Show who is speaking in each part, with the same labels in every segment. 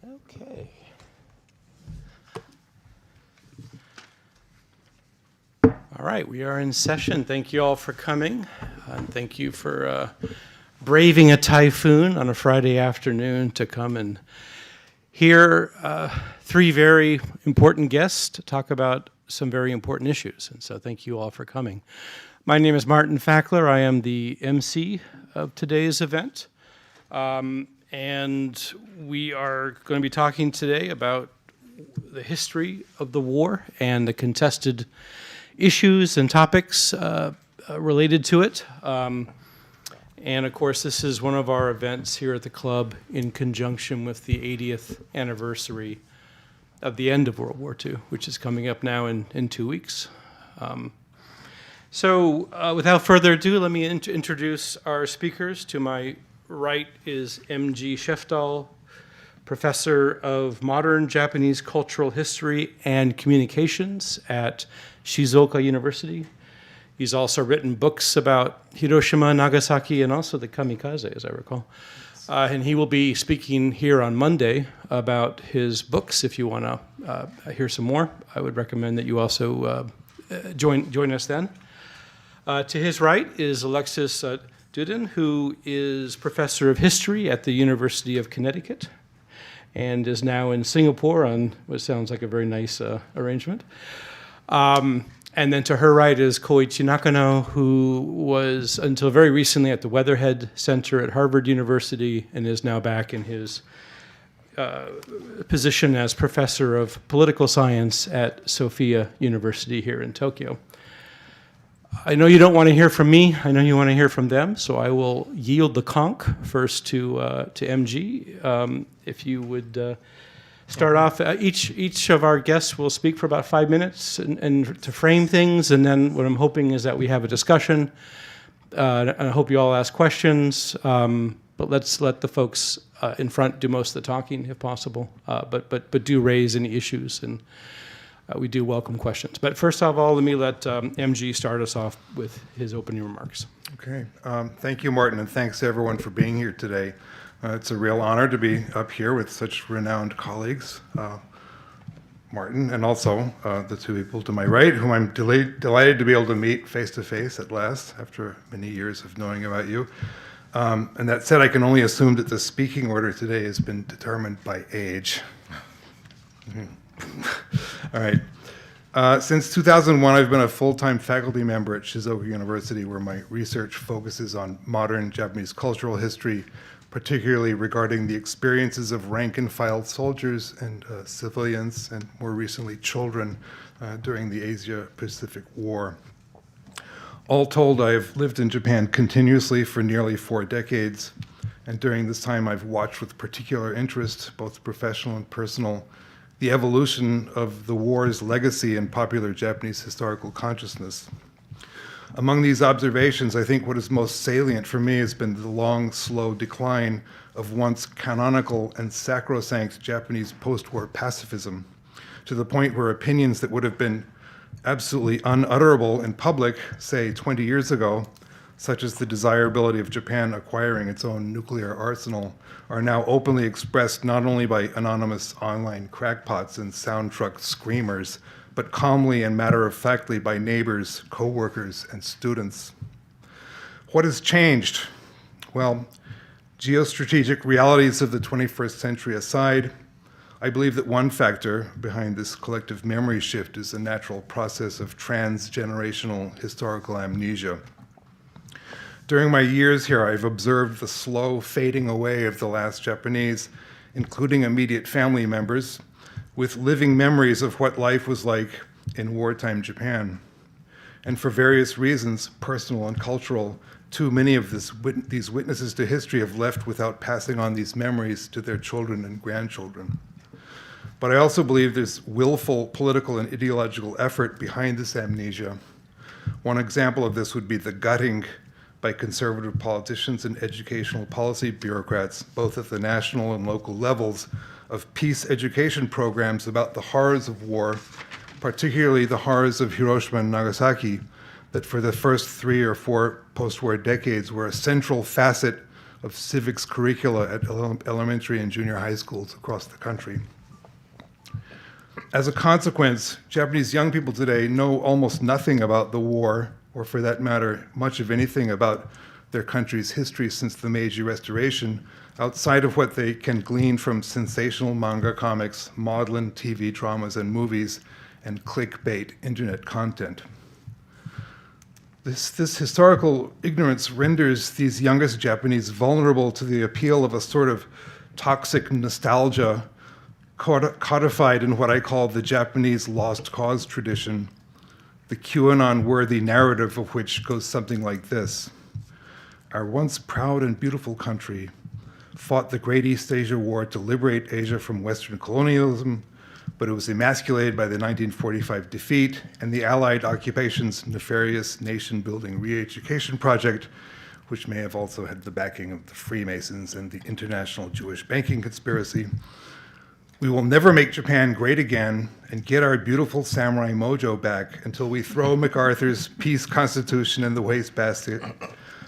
Speaker 1: Okay. All right, we are in session. Thank you all for coming. And thank you for braving a typhoon on a Friday afternoon to come and hear three very important guests to talk about some very important issues. And so thank you all for coming. My name is Martin Fackler. I am the MC of today's event. And we are going to be talking today about the history of the war and the contested issues and topics related to it. And of course, this is one of our events here at the club in conjunction with the 80th anniversary of the end of World War II, which is coming up now in 2 weeks. So without further ado, let me introduce our speakers. To my right is M.G. Sheftall, Professor of Modern Japanese Cultural History and Communications at Shizuoka University. He's also written books about Hiroshima, Nagasaki, and also the kamikaze, as I recall. And he will be speaking here on Monday about his books. If you want to hear some more, I would recommend that you also join us then. To his right is Alexis Dudden, who is Professor of History at the University of Connecticut and is now in Singapore on what sounds like a very nice arrangement. And then to her right is Koichi Nakano, who was until very recently at the Weatherhead Center at Harvard University and is now back in his position as Professor of Political Science at Sophia University here in Tokyo. I know you don't want to hear from me. I know you want to hear from them, so I will yield the conch first to MG. If you would start off, each of our guests will speak for about 5 minutes and to frame things, and then what I'm hoping is that we have a discussion. And I hope you all ask questions, but let's let the folks in front do most of the talking if possible, but do raise any issues, and we do welcome questions. But first of all, let me let MG start us off with his opening remarks.
Speaker 2: Okay. Thank you, Martin, and thanks to everyone for being here today. It's a real honor to be up here with such renowned colleagues, Martin, and also the two people to my right, whom I'm delighted to be able to meet face-to-face at last after many years of knowing about you. And that said, I can only assume that the speaking order today has been determined by age. All right. Since 2001, I've been a full-time faculty member at Shizuoka University, where my research focuses on modern Japanese cultural history, particularly regarding the experiences of rank-and-file soldiers and civilians, and more recently children, during the Asia-Pacific War. All told, I've lived in Japan continuously for nearly 4 decades, and during this time I've watched with particular interest, both professional and personal, the evolution of the war's legacy in popular Japanese historical consciousness. Among these observations, I think what is most salient for me has been the long, slow decline of once canonical and sacrosanct Japanese post-war pacifism, to the point where opinions that would have been absolutely unutterable in public, say 20 years ago, such as the desirability of Japan acquiring its own nuclear arsenal, are now openly expressed not only by anonymous online crackpots and sound truck screamers, but calmly and matter-of-factly by neighbors, co-workers, and students. What has changed? Well, geostrategic realities of the 21st century aside, I believe that one factor behind this collective memory shift is a natural process of transgenerational historical amnesia. During my years here, I've observed the slow fading away of the last Japanese, including immediate family members, with living memories of what life was like in wartime Japan. And for various reasons, personal and cultural, too many of these witnesses to history have left without passing on these memories to their children and grandchildren. But I also believe there's willful political and ideological effort behind this amnesia. One example of this would be the gutting by conservative politicians and educational policy bureaucrats, both at the national and local levels, of peace education programs about the horrors of war, particularly the horrors of Hiroshima and Nagasaki, that for the first 3 or 4 post-war decades were a central facet of civics curricula at elementary and junior high schools across the country. As a consequence, Japanese young people today know almost nothing about the war, or for that matter, much of anything about their country's history since the Meiji Restoration, outside of what they can glean from sensational manga comics, maudlin TV dramas and movies, and clickbait internet content. This historical ignorance renders these youngest Japanese vulnerable to the appeal of a sort of toxic nostalgia codified in what I call the Japanese lost cause tradition, the QAnon-worthy narrative of which goes something like this. Our once proud and beautiful country fought the Great East Asia War to liberate Asia from Western colonialism, but it was emasculated by the 1945 defeat and the Allied occupation's nefarious nation-building re-education project, which may have also had the backing of the Freemasons and the international Jewish banking conspiracy. We will never make Japan great again and get our beautiful samurai mojo back until we throw MacArthur's peace constitution in the wastebasket,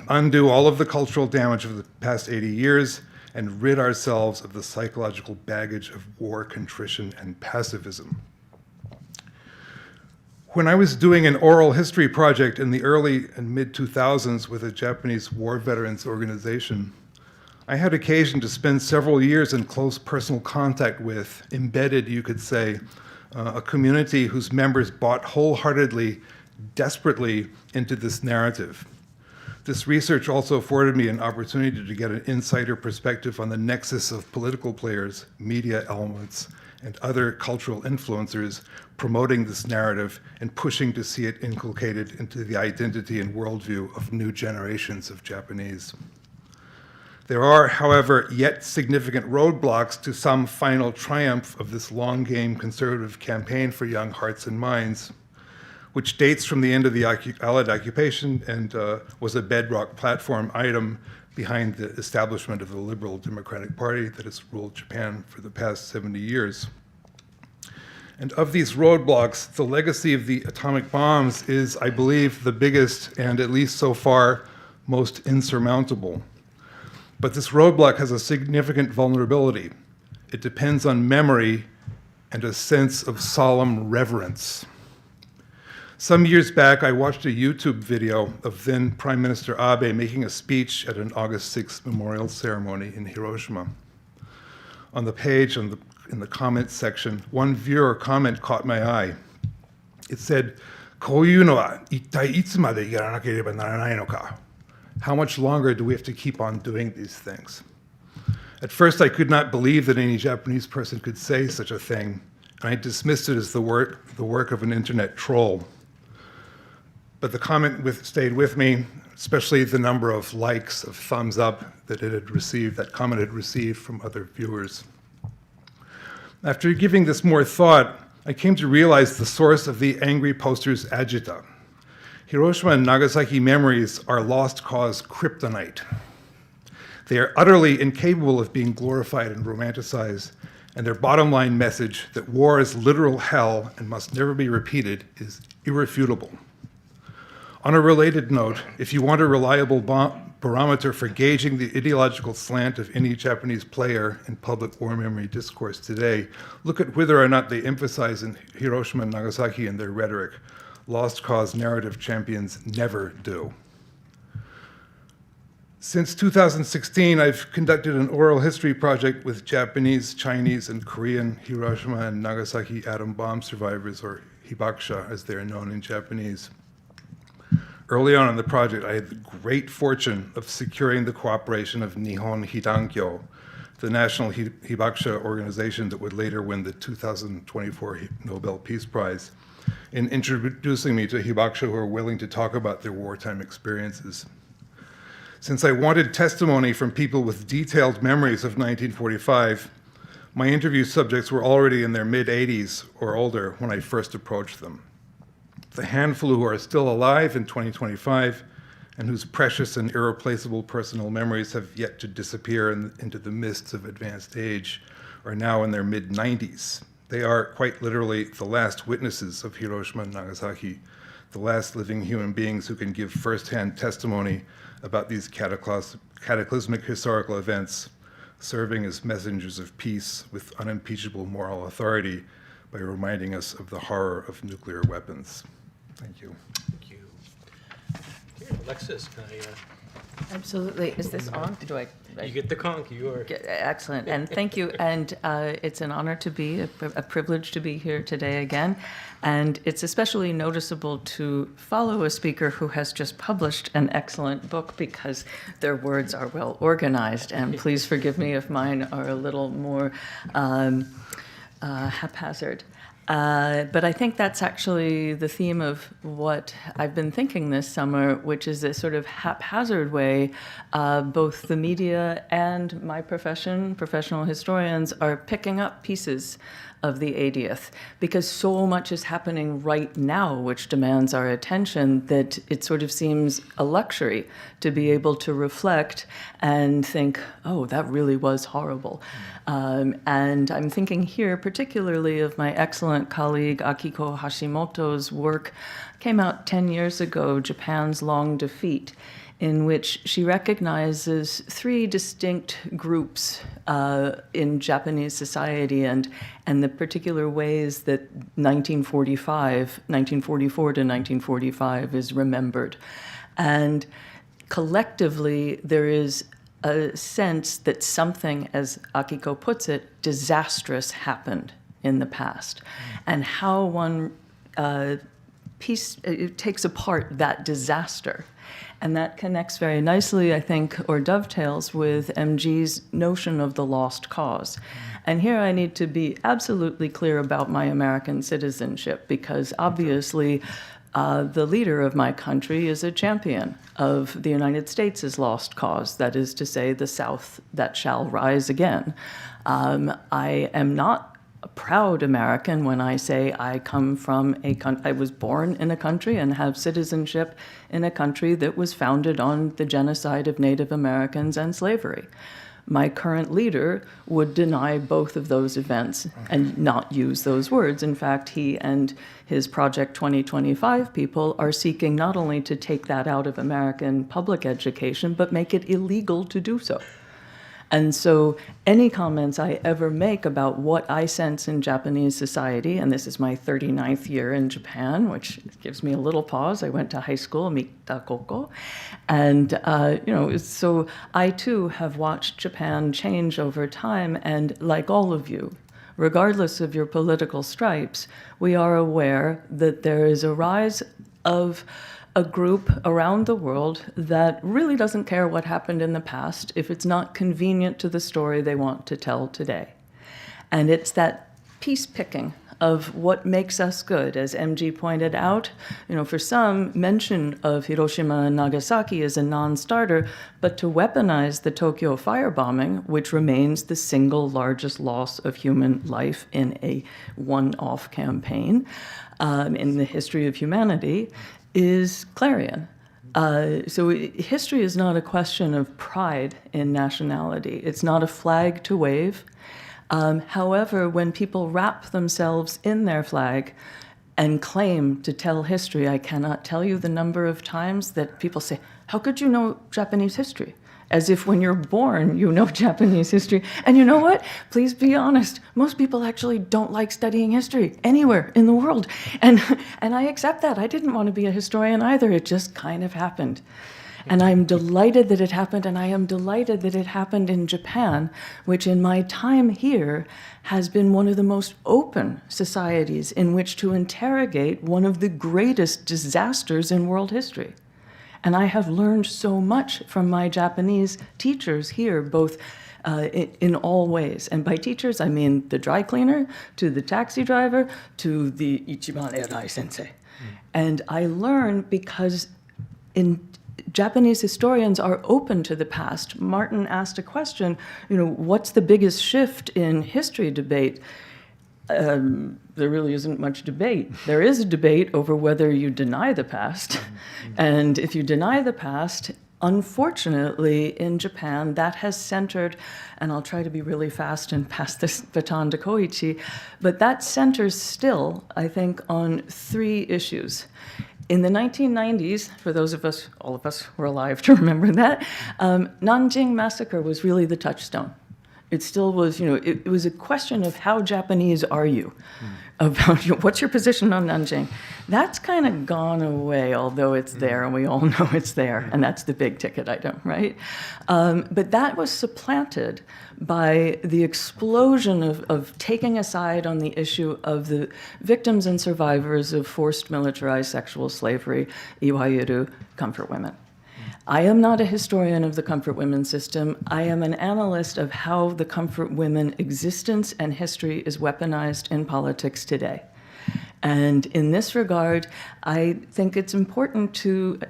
Speaker 2: undo all of the cultural damage of the past 80 years, and rid ourselves of the psychological baggage of war, contrition, and pacifism. When I was doing an oral history project in the early and mid-2000s with a Japanese war veterans organization, I had occasion to spend several years in close personal contact with, embedded, you could say, a community whose members bought wholeheartedly, desperately into this narrative. This research also afforded me an opportunity to get an insider perspective on the nexus of political players, media elements, and other cultural influencers promoting this narrative and pushing to see it inculcated into the identity and worldview of new generations of Japanese. There are, however, yet significant roadblocks to some final triumph of this long-game conservative campaign for young hearts and minds, which dates from the end of the Allied occupation and was a bedrock platform item behind the establishment of the Liberal Democratic Party that has ruled Japan for the past 70 years. And of these roadblocks, the legacy of the atomic bombs is, I believe, the biggest and, at least so far, most insurmountable. But this roadblock has a significant vulnerability. It depends on memory and a sense of solemn reverence. Some years back, I watched a YouTube video of then Prime Minister Abe making a speech at an August 6th memorial ceremony in Hiroshima. On the page, in the comments section, one viewer comment caught my eye. It said, "こういうのは一体いつまでやらなければならないのか? How much longer do we have to keep on doing these things?" At first, I could not believe that any Japanese person could say such a thing, and I dismissed it as the work of an internet troll. But the comment stayed with me, especially the number of likes, of thumbs up that that comment had received from other viewers. After giving this more thought, I came to realize the source of the angry poster's agita. Hiroshima and Nagasaki memories are lost cause kryptonite. They are utterly incapable of being glorified and romanticized, and their bottom line message that war is literal hell and must never be repeated is irrefutable. On a related note, if you want a reliable barometer for gauging the ideological slant of any Japanese player in public war memory discourse today, look at whether or not they emphasize in Hiroshima and Nagasaki in their rhetoric. Lost cause narrative champions never do. Since 2016, I've conducted an oral history project with Japanese, Chinese, and Korean Hiroshima and Nagasaki atom bomb survivors, or hibakusha as they are known in Japanese. Early on in the project, I had the great fortune of securing the cooperation of Nihon Hidankyo, the national hibakusha organization that would later win the 2024 Nobel Peace Prize, in introducing me to hibakusha who are willing to talk about their wartime experiences. Since I wanted testimony from people with detailed memories of 1945, my interview subjects were already in their mid-80s or older when I first approached them. The handful who are still alive in 2025 and whose precious and irreplaceable personal memories have yet to disappear into the mists of advanced age are now in their mid-90s. They are quite literally the last witnesses of Hiroshima and Nagasaki, the last living human beings who can give firsthand testimony about these cataclysmic historical events, serving as messengers of peace with unimpeachable moral authority by reminding us of the horror of nuclear weapons. Thank you.
Speaker 1: Thank you. Okay, Alexis, can I,
Speaker 3: Absolutely. Is this on?
Speaker 1: you get the conch. You are.
Speaker 3: Excellent. And thank you. And it's an honor to be, a privilege to be here today again. And it's especially noticeable to follow a speaker who has just published an excellent book because their words are well organized. And please forgive me if mine are a little more haphazard. But I think that's actually the theme of what I've been thinking this summer, which is this sort of haphazard way both the media and my profession, professional historians, are picking up pieces of the 80th, because so much is happening right now which demands our attention that it sort of seems a luxury to be able to reflect and think, oh, that really was horrible. And I'm thinking here particularly of my excellent colleague Akiko Hashimoto's work, came out 10 years ago, Japan's Long Defeat, in which she recognizes three distinct groups in Japanese society and the particular ways that 1944 to 1945 is remembered. And collectively, there is a sense that something, as Akiko puts it, disastrous happened in the past. And how one takes apart that disaster. And that connects very nicely, I think, or dovetails with MG's notion of the lost cause. And here I need to be absolutely clear about my American citizenship, because obviously the leader of my country is a champion of the United States' lost cause, that is to say, the South that shall rise again. I am not a proud American when I say I come from I was born in a country and have citizenship in a country that was founded on the genocide of Native Americans and slavery. My current leader would deny both of those events and not use those words. In fact, he and his Project 2025 people are seeking not only to take that out of American public education, but make it illegal to do so. And so any comments I ever make about what I sense in Japanese society, and this is my 39th year in Japan, which gives me a little pause. I went to high school, Mitakoko. And, so I too have watched Japan change over time. And like all of you, regardless of your political stripes, we are aware that there is a rise of a group around the world that really doesn't care what happened in the past if it's not convenient to the story they want to tell today. And it's that piece picking of what makes us good. As MG pointed out, for some, mention of Hiroshima and Nagasaki is a non-starter, but to weaponize the Tokyo firebombing, which remains the single largest loss of human life in a one-off campaign in the history of humanity, is clarion. So history is not a question of pride in nationality. It's not a flag to wave. However, when people wrap themselves in their flag and claim to tell history, I cannot tell you the number of times that people say, how could you know Japanese history? As if when you're born, you know Japanese history. And you know what? Please be honest. Most people actually don't like studying history anywhere in the world. And I accept that. I didn't want to be a historian either. It just kind of happened. And I'm delighted that it happened, and I am delighted that it happened in Japan, which in my time here has been one of the most open societies in which to interrogate one of the greatest disasters in world history. And I have learned so much from my Japanese teachers here, both in all ways. And by teachers, I mean the dry cleaner, to the taxi driver, to the ichiban erai sensei. And I learn because Japanese historians are open to the past. Martin asked a question, what's the biggest shift in history debate? There really isn't much debate. There is a debate over whether you deny the past. And if you deny the past, unfortunately, in Japan, that has centered, and I'll try to be really fast and pass this baton to Koichi, but that centers still, I think, on three issues. In the 1990s, for those of us, all of us who are alive to remember that, Nanjing massacre was really the touchstone. It still was, it was a question of how Japanese are you? About what's your position on Nanjing? That's kind of gone away, although it's there, and we all know it's there, and that's the big ticket item, right? But that was supplanted by the explosion of taking a side on the issue of the victims and survivors of forced militarized sexual slavery, iwayuru comfort women. I am not a historian of the comfort women system. I am an analyst of how the comfort women existence and history is weaponized in politics today. And in this regard, I think it's important to,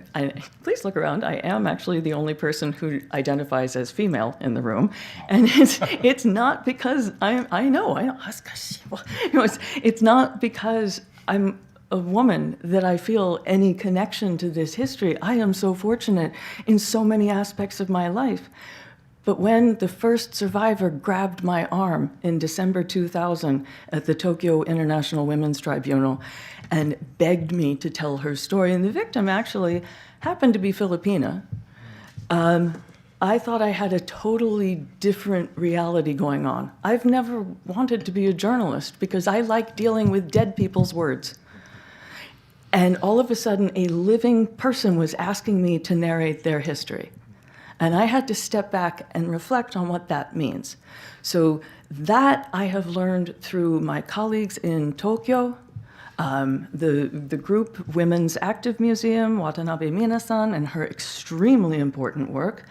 Speaker 3: please look around, I am actually the only person who identifies as female in the room. And it's not because I know, it's not because I'm a woman that I feel any connection to this history. I am so fortunate in so many aspects of my life. But when the first survivor grabbed my arm in December 2000 at the Tokyo International Women's Tribunal and begged me to tell her story, and the victim actually happened to be Filipina, I thought I had a totally different reality going on. I've never wanted to be a journalist because I like dealing with dead people's words. And all of a sudden, a living person was asking me to narrate their history. And I had to step back and reflect on what that means. So that I have learned through my colleagues in Tokyo, the group Women's Active Museum, Watanabe Minasan, and her extremely important work,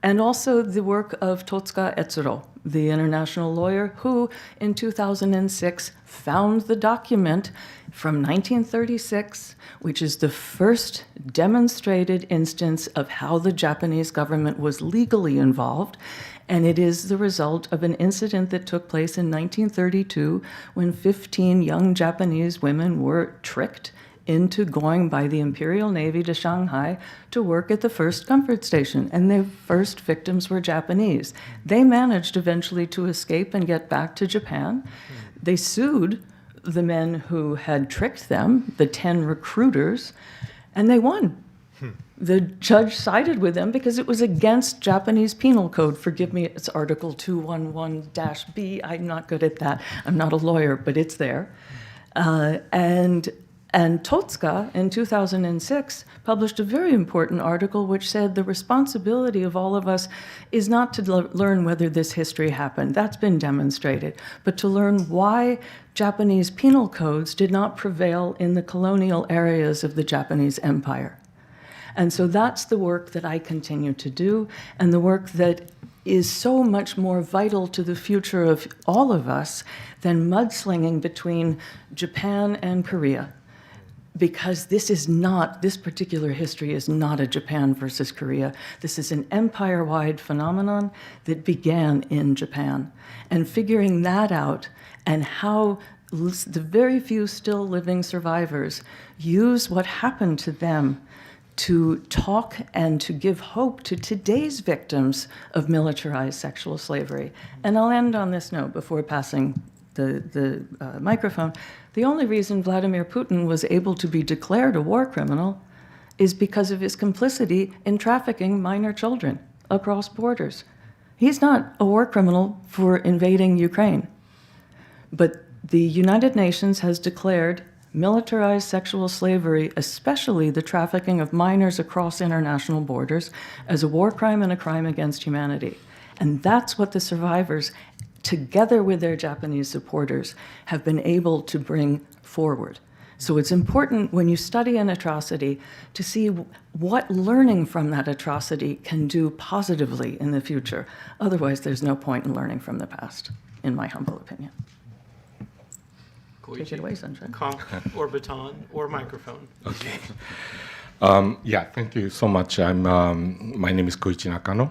Speaker 3: and also the work of Totsuka Etsuro, the international lawyer who, in 2006, found the document from 1936, which is the first demonstrated instance of how the Japanese government was legally involved. And it is the result of an incident that took place in 1932 when 15 young Japanese women were tricked into going by the Imperial Navy to Shanghai to work at the first comfort station, and the first victims were Japanese. They managed eventually to escape and get back to Japan. They sued the men who had tricked them, the 10 recruiters, and they won. The judge sided with them because it was against Japanese penal code. Forgive me, it's Article 211-B. I'm not good at that. I'm not a lawyer, but it's there. And Totsuka, in 2006, published a very important article which said the responsibility of all of us is not to learn whether this history happened. That's been demonstrated. But to learn why Japanese penal codes did not prevail in the colonial areas of the Japanese Empire. And so that's the work that I continue to do, and the work that is so much more vital to the future of all of us than mudslinging between Japan and Korea. Because this particular history is not a Japan versus Korea. This is an empire-wide phenomenon that began in Japan. And figuring that out and how the very few still living survivors use what happened to them to talk and to give hope to today's victims of militarized sexual slavery. And I'll end on this note before passing the microphone. The only reason Vladimir Putin was able to be declared a war criminal is because of his complicity in trafficking minor children across borders. He's not a war criminal for invading Ukraine. But the United Nations has declared militarized sexual slavery, especially the trafficking of minors across international borders, as a war crime and a crime against humanity. And that's what the survivors, together with their Japanese supporters, have been able to bring forward. So it's important when you study an atrocity to see what learning from that atrocity can do positively in the future. Otherwise, there's no point in learning from the past, in my humble opinion.
Speaker 1: Koichi.
Speaker 3: Take it away, Sunshine.
Speaker 1: Or baton or microphone.
Speaker 4: Okay. Thank you so much. My name is Koichi Nakano.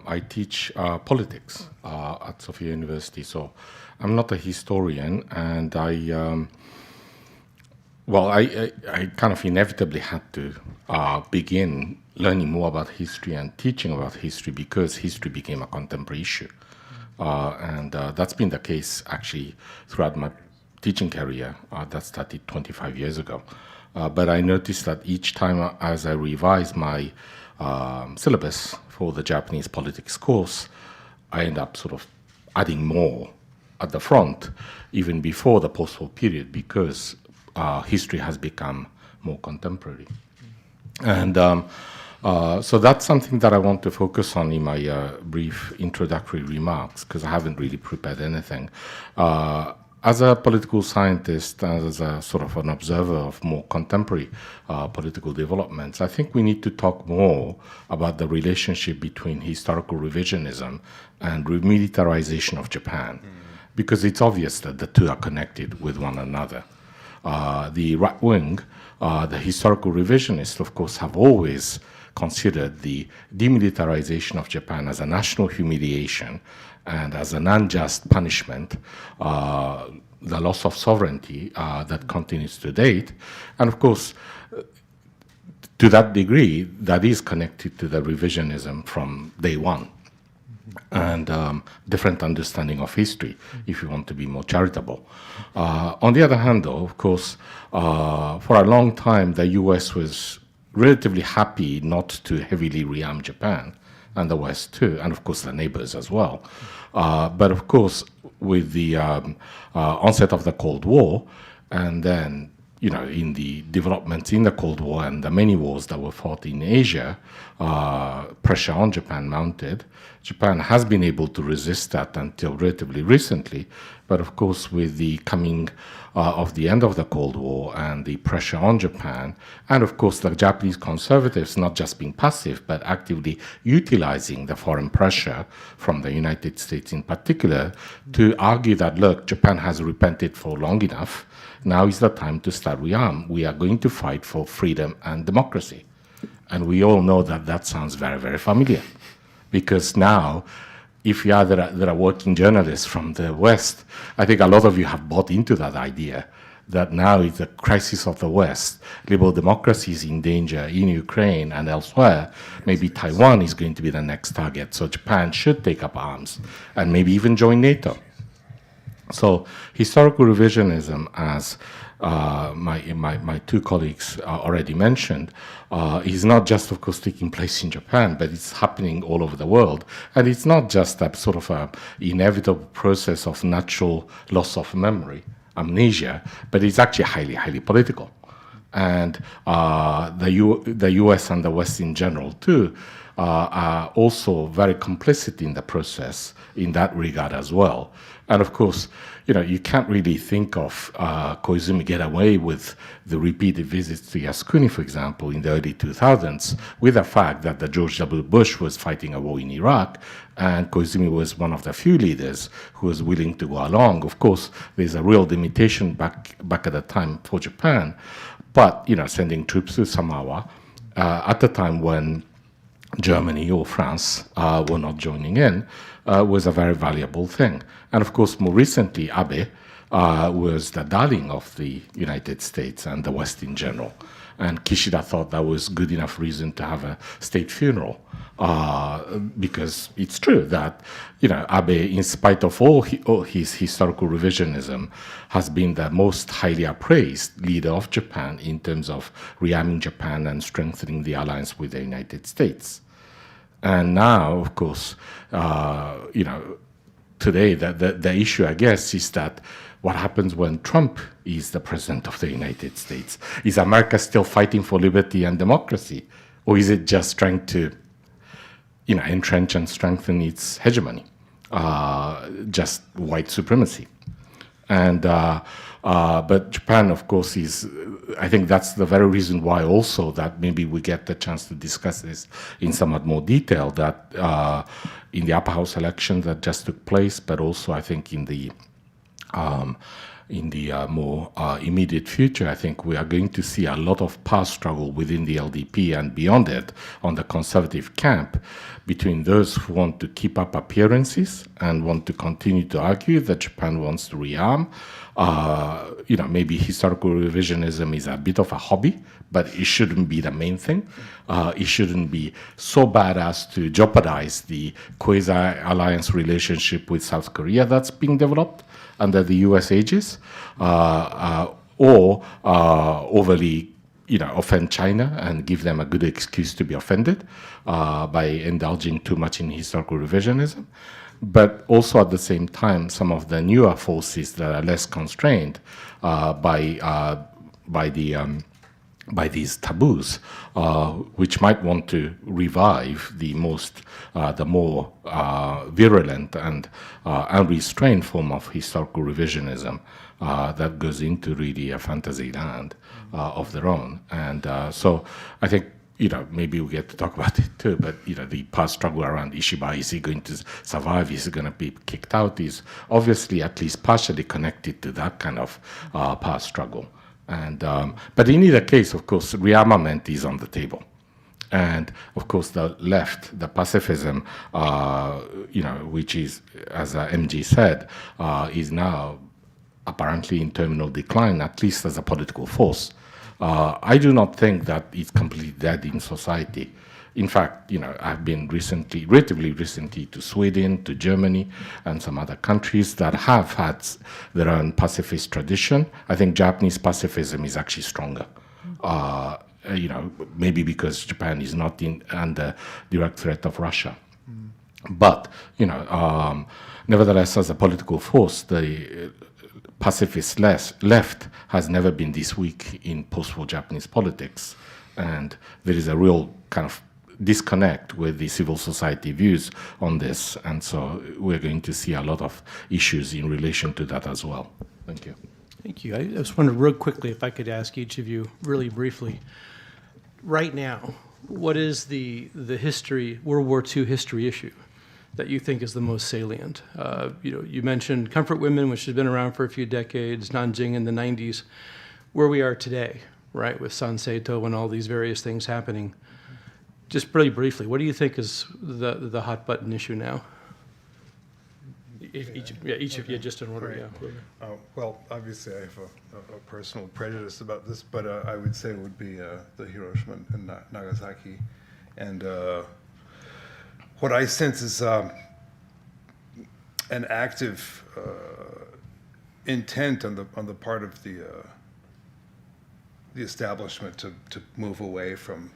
Speaker 4: I teach politics at Sophia University, so I'm not a historian, and I kind of inevitably had to begin learning more about history and teaching about history because history became a contemporary issue. And that's been the case actually throughout my teaching career that started 25 years ago. But I noticed that each time as I revised my syllabus for the Japanese politics course, I end up sort of adding more at the front, even before the post-war period, because history has become more contemporary. And so that's something that I want to focus on in my brief introductory remarks, because I haven't really prepared anything. As a political scientist, as a sort of an observer of more contemporary political developments, I think we need to talk more about the relationship between historical revisionism and remilitarization of Japan, because it's obvious that the two are connected with one another. The right wing, the historical revisionists, of course, have always considered the demilitarization of Japan as a national humiliation and as an unjust punishment, the loss of sovereignty that continues to date. And of course, to that degree, that is connected to the revisionism from day one. And different understanding of history, if you want to be more charitable. On the other hand, though, of course, for a long time, the US was relatively happy not to heavily rearm Japan, and the West too, and of course the neighbors as well. But of course, with the onset of the Cold War, and then in the developments in the Cold War and the many wars that were fought in Asia, pressure on Japan mounted. Japan has been able to resist that until relatively recently, but of course with the coming of the end of the Cold War and the pressure on Japan, and of course the Japanese conservatives not just being passive, but actively utilizing the foreign pressure from the United States in particular to argue that, look, Japan has repented for long enough, now is the time to start rearm. We are going to fight for freedom and democracy. And we all know that that sounds very, very familiar. Because now, if you are there are working journalists from the West, I think a lot of you have bought into that idea that now it's a crisis of the West. Liberal democracy is in danger in Ukraine and elsewhere. Maybe Taiwan is going to be the next target. So Japan should take up arms and maybe even join NATO. So historical revisionism, as my two colleagues already mentioned, is not just, of course, taking place in Japan, but it's happening all over the world. And it's not just a sort of a inevitable process of natural loss of memory, amnesia, but it's actually highly, highly political. And the US and the West in general, too, are also very complicit in the process in that regard as well. And of course, you can't really think of Koizumi get away with the repeated visits to Yasukuni, for example, in the early 2000s, with the fact that the George W. Bush was fighting a war in Iraq, and Koizumi was one of the few leaders who was willing to go along. Of course, there's a real limitation back at the time for Japan, but sending troops to Samoa at the time when Germany or France were not joining in was a very valuable thing. And of course, more recently, Abe was the darling of the United States and the West in general. And Kishida thought that was good enough reason to have a state funeral, because it's true that Abe, in spite of all his historical revisionism, has been the most highly appraised leader of Japan in terms of rearming Japan and strengthening the alliance with the United States. And now, of course, today the issue, I guess, is that what happens when Trump is the president of the United States? Is America still fighting for liberty and democracy? Or is it just trying to, entrench and strengthen its hegemony? Just white supremacy. And but Japan, of course, I think that's the very reason why also that maybe we get the chance to discuss this in somewhat more detail, that in the upper house election that just took place, but also I think in the more immediate future, I think we are going to see a lot of power struggle within the LDP and beyond it on the conservative camp between those who want to keep up appearances and want to continue to argue that Japan wants to rearm. Maybe historical revisionism is a bit of a hobby, but it shouldn't be the main thing. It shouldn't be so bad as to jeopardize the quasi-alliance relationship with South Korea that's being developed under the U.S. aegis, or overly offend China and give them a good excuse to be offended by indulging too much in historical revisionism. But also at the same time, some of the newer forces that are less constrained by these taboos, which might want to revive the more virulent and unrestrained form of historical revisionism that goes into really a fantasy land of their own. And so I think, maybe we get to talk about it too, but, the past struggle around Ishiba, is he going to survive, is he going to be kicked out, is obviously at least partially connected to that kind of past struggle. And but in either case, of course, rearmament is on the table. And of course, the left, the pacifism, which is, as MG said, is now apparently in terminal decline, at least as a political force. I do not think that it's completely dead in society. In fact, I've been relatively recently to Sweden, to Germany, and some other countries that have had their own pacifist tradition. I think Japanese pacifism is actually stronger. Maybe because Japan is not under direct threat of Russia. But, nevertheless, as a political force, the pacifist left has never been this weak in post-war Japanese politics. And there is a real kind of disconnect with the civil society views on this. And so we're going to see a lot of issues in relation to that as well. Thank you.
Speaker 1: Thank you. I just wondered real quickly if I could ask each of you really briefly. Right now, what is the World War II history issue that you think is the most salient? You mentioned comfort women, which has been around for a few decades, Nanjing in the 90s, where we are today, right, with Sanseito and all these various things happening. Just really briefly, what do you think is the hot button issue now? Each of you, just in order.
Speaker 2: Right.
Speaker 1: Yeah.
Speaker 2: Well, obviously, I have a personal prejudice about this, but I would say it would be the Hiroshima and Nagasaki, and what I sense is an active intent on the part of the establishment to move away from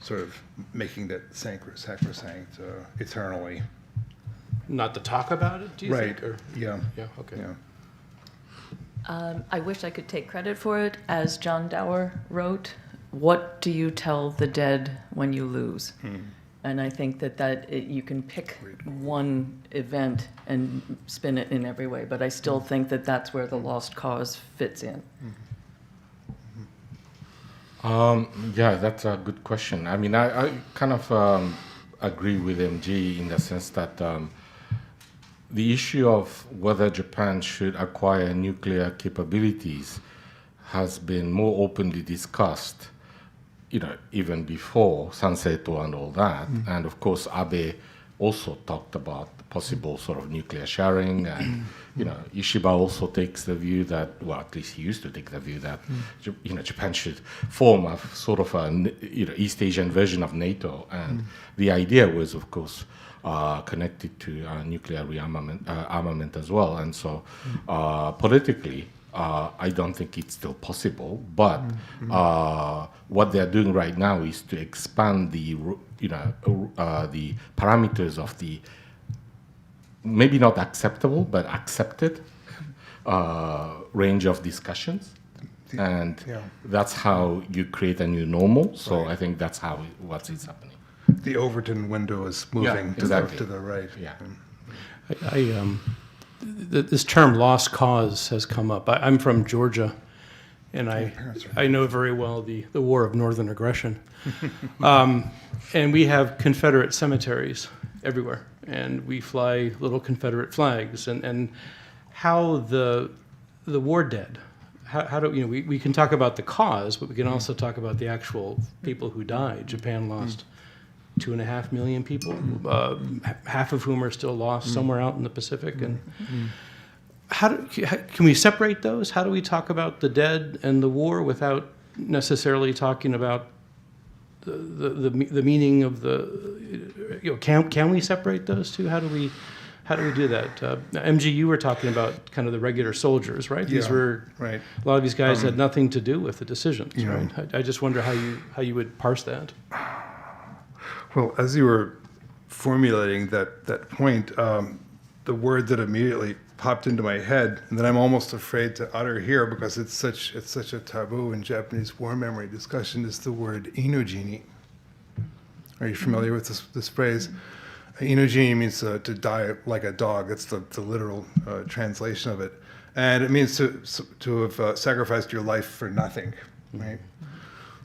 Speaker 2: sort of making that sacrosanct eternally.
Speaker 1: Not to talk about it, do you
Speaker 2: right.
Speaker 1: think? Or?
Speaker 2: Yeah.
Speaker 1: Yeah, okay.
Speaker 2: Yeah.
Speaker 3: I wish I could take credit for it. As John Dower wrote, what do you tell the dead when you lose? And I think that you can pick one event and spin it in every way, but I still think that that's where the lost cause fits in.
Speaker 4: Yeah, that's a good question. I mean, I kind of agree with MG in the sense that the issue of whether Japan should acquire nuclear capabilities has been more openly discussed, even before Sanseito and all that. And of course, Abe also talked about the possible sort of nuclear sharing. And, Ishiba also takes the view that, well, at least he used to take the view that, Japan should form a sort of East Asian version of NATO. And the idea was, of course, connected to nuclear armament as well. And so politically, I don't think it's still possible, but what they're doing right now is to expand the parameters of the maybe not acceptable but accepted range of discussions, and that's how you create a new normal. So I think that's what is happening.
Speaker 2: The Overton window is moving to the right.
Speaker 4: Yeah.
Speaker 1: This term "lost cause" has come up. I'm from Georgia, and I know very well the War of Northern Aggression, and we have Confederate cemeteries everywhere, and we fly little Confederate flags, and how the war dead. How do we can talk about the cause, but we can also talk about the actual people who died. Japan lost 2.5 million people, half of whom are still lost somewhere out in the Pacific. And can we separate those? How do we talk about the dead and the war without necessarily talking about the meaning of the, can we separate those two? How do we do that? MG, you were talking about kind of the regular soldiers, right? These were
Speaker 2: right.
Speaker 1: A lot of these guys had nothing to do with the decisions,
Speaker 2: Yeah.
Speaker 1: right? I just wonder how you would parse that.
Speaker 2: Well, as you were formulating that point, the word that immediately popped into my head, and that I'm almost afraid to utter here because it's such a taboo in Japanese war memory discussion, is the word inujini. Are you familiar with this phrase? Inujini means to die like a dog. It's the literal translation of it, and it means to have sacrificed your life for nothing, right?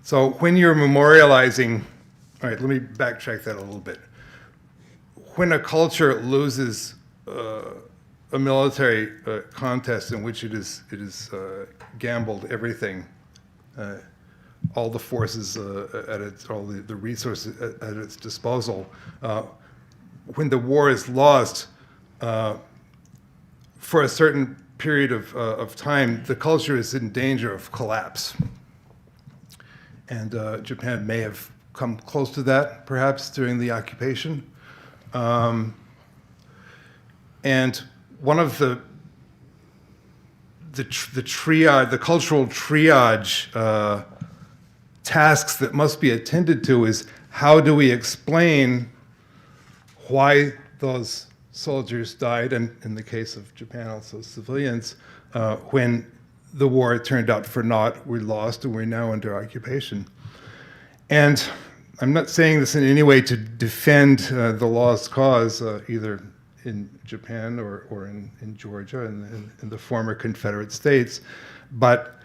Speaker 2: So when you're memorializing, all right, let me backtrack that a little bit. When a culture loses a military contest in which it is gambled everything, all the forces all the resources at its disposal. When the war is lost, for a certain period of time, the culture is in danger of collapse. And Japan may have come close to that, perhaps, during the occupation. And one of the triage, the cultural triage tasks that must be attended to is how do we explain why those soldiers died, and in the case of Japan also civilians, when the war turned out for naught, we lost, and we're now under occupation. And I'm not saying this in any way to defend the lost cause, either in Japan or in Georgia and in the former Confederate States, but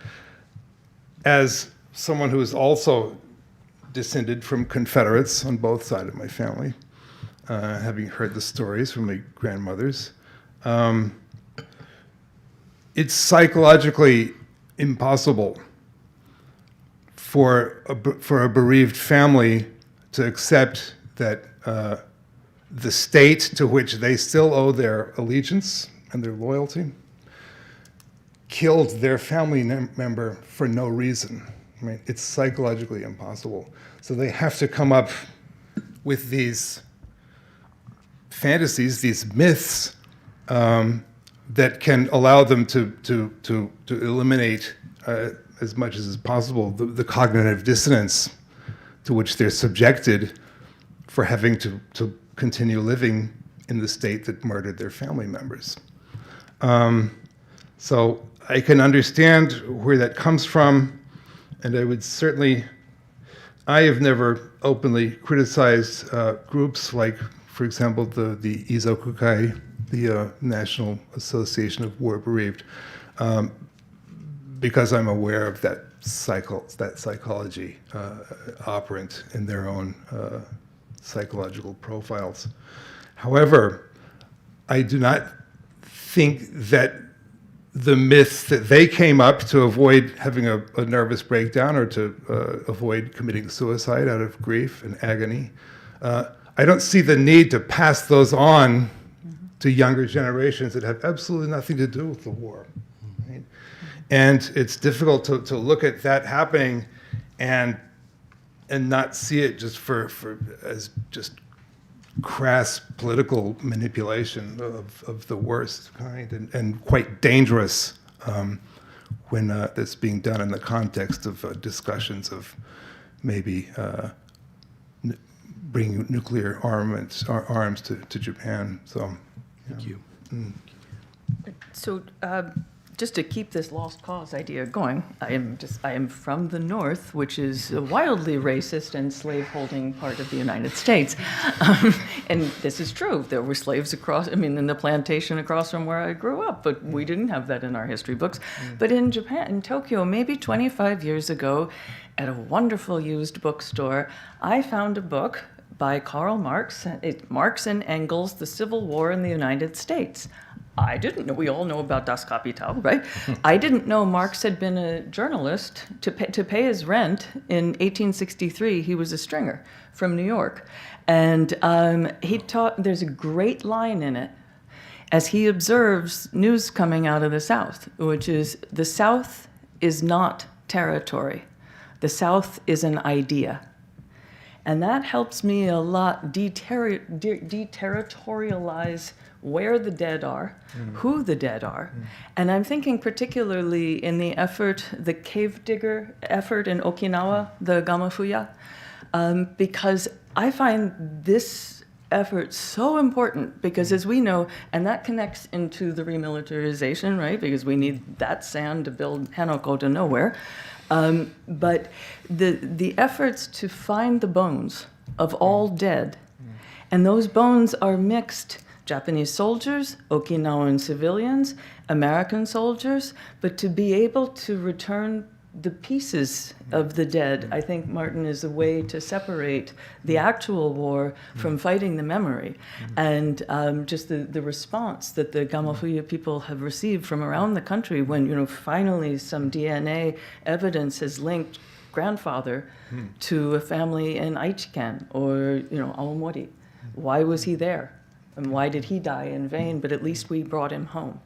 Speaker 2: as someone who is also descended from Confederates on both sides of my family, having heard the stories from my grandmothers, it's psychologically impossible for a bereaved family to accept that the state to which they still owe their allegiance and their loyalty killed their family member for no reason. I mean, it's psychologically impossible. So they have to come up with these fantasies, these myths, that can allow them to eliminate as much as is possible the cognitive dissonance to which they're subjected for having to continue living in the state that murdered their family members. So I can understand where that comes from, and I would certainly, I have never openly criticized groups like, for example, the Izokukai, the National Association of War Bereaved, because I'm aware of that psychology operant in their own psychological profiles. However, I do not think that the myths that they came up to avoid having a nervous breakdown or to avoid committing suicide out of grief and agony, I don't see the need to pass those on to younger generations that have absolutely nothing to do with the war. Right? And it's difficult to look at that happening and not see it just as just crass political manipulation of the worst kind and quite dangerous when that's being done in the context of discussions of maybe bringing nuclear arms to Japan. So,
Speaker 1: Thank you.
Speaker 3: So, just to keep this lost cause idea going, I am from the North, which is a wildly racist and slave-holding part of the United States. And this is true. There were slaves in the plantation across from where I grew up, but we didn't have that in our history books. But in Japan, in Tokyo, maybe 25 years ago, at a wonderful used bookstore, I found a book by Karl Marx, Marx and Engels, The Civil War in the United States. I didn't know. We all know about Das Kapital, right? I didn't know Marx had been a journalist. To pay his rent in 1863, he was a stringer from New York. And he taught, there's a great line in it as he observes news coming out of the South, which is the South is not territory. The South is an idea. And that helps me a lot deterritorialize where the dead are, who the dead are. And I'm thinking particularly in the effort, the cave digger effort in Okinawa, the Gamafuya, because I find this effort so important because as we know, and that connects into the remilitarization, right? Because we need that sand to build Hanoko to nowhere. But the efforts to find the bones of all dead, and those bones are mixed Japanese soldiers, Okinawan civilians, American soldiers, but to be able to return the pieces of the dead, I think, Martin, is a way to separate the actual war from fighting the memory. And just the response that the Gamafuya people have received from around the country when, finally some DNA evidence has linked grandfather to a family in Aichiken or, Aomori. Why was he there? And why did he die in vain? But at least we brought him home.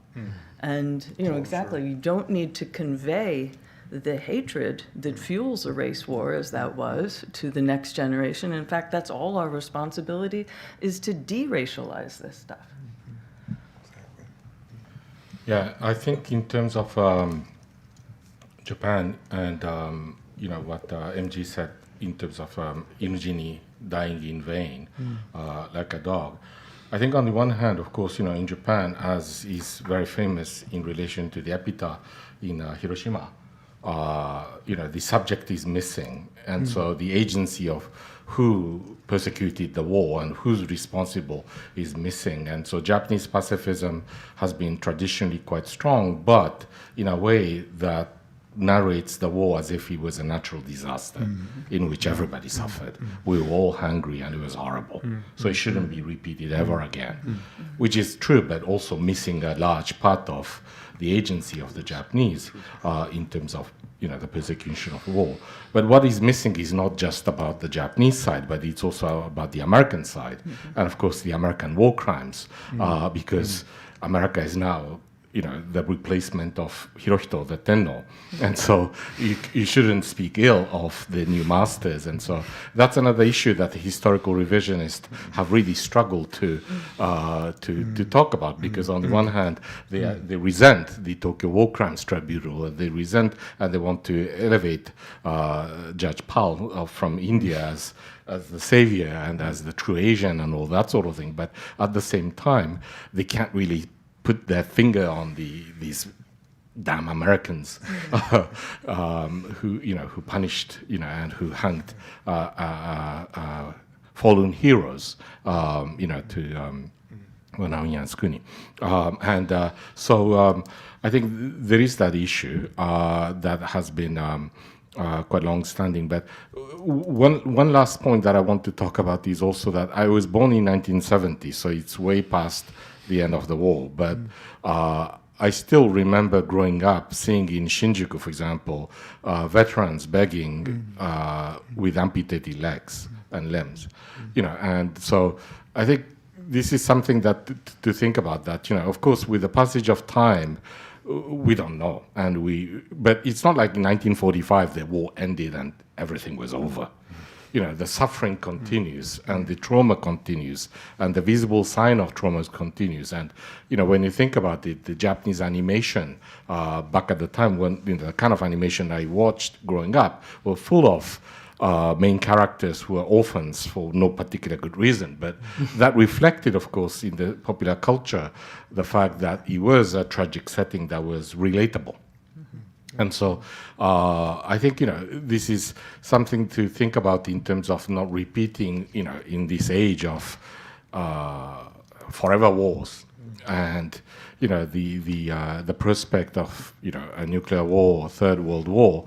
Speaker 3: And, exactly, you don't need to convey the hatred that fuels a race war, as that was, to the next generation. In fact, that's all our responsibility, is to de-racialize this stuff.
Speaker 4: Yeah, I think in terms of Japan and, what MG said in terms of Inujini dying in vain, like a dog, I think on the one hand, of course, in Japan, as is very famous in relation to the epitaph in Hiroshima, the subject is missing. And so the agency of who persecuted the war and who's responsible is missing. And so Japanese pacifism has been traditionally quite strong, but in a way that narrates the war as if it was a natural disaster in which everybody suffered. We were all hungry and it was horrible. So it shouldn't be repeated ever again, which is true, but also missing a large part of the agency of the Japanese in terms of the persecution of war. But what is missing is not just about the Japanese side, but it's also about the American side, and of course the American war crimes, because America is now the replacement of Hirohito, the Tenno. And so you shouldn't speak ill of the new masters. And so that's another issue that the historical revisionists have really struggled to talk about, because on the one hand, they resent the Tokyo War Crimes Tribunal, they resent and they want to elevate Judge Pal from India as the savior and as the true Asian and all that sort of thing. But at the same time, they can't really put their finger on these damn Americans who punished and who hanged fallen heroes to Wanami and so I think there is that issue that has been quite long-standing. But one last point that I want to talk about is also that I was born in 1970, so it's way past the end of the war. But I still remember growing up seeing in Shinjuku, for example, veterans begging with amputated legs and limbs, and so I think this is something that to think about. That of course, with the passage of time, we don't know, but it's not like in 1945 the war ended and everything was over. The suffering continues and the trauma continues and the visible sign of traumas continues. And, when you think about it, the Japanese animation back at the time when, the kind of animation I watched growing up were full of main characters who were orphans for no particular good reason. But that reflected, of course, in the popular culture, the fact that it was a tragic setting that was relatable. And so I think, this is something to think about in terms of not repeating, in this age of forever wars and, the prospect of, a nuclear war, Third World War,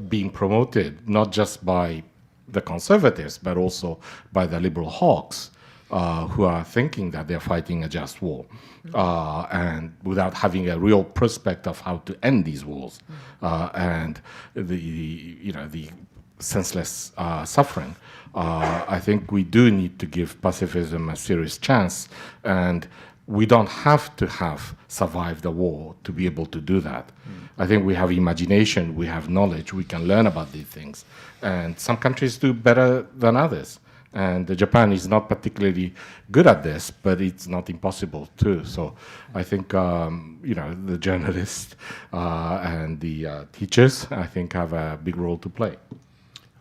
Speaker 4: being promoted not just by the conservatives, but also by the liberal hawks, who are thinking that they're fighting a just war, and without having a real prospect of how to end these wars, and the senseless suffering. I think we do need to give pacifism a serious chance, and we don't have to have survived the war to be able to do that. I think we have imagination, we have knowledge, we can learn about these things. And some countries do better than others. And Japan is not particularly good at this, but it's not impossible too. So I think, the journalists and the teachers, I think, have a big role to play.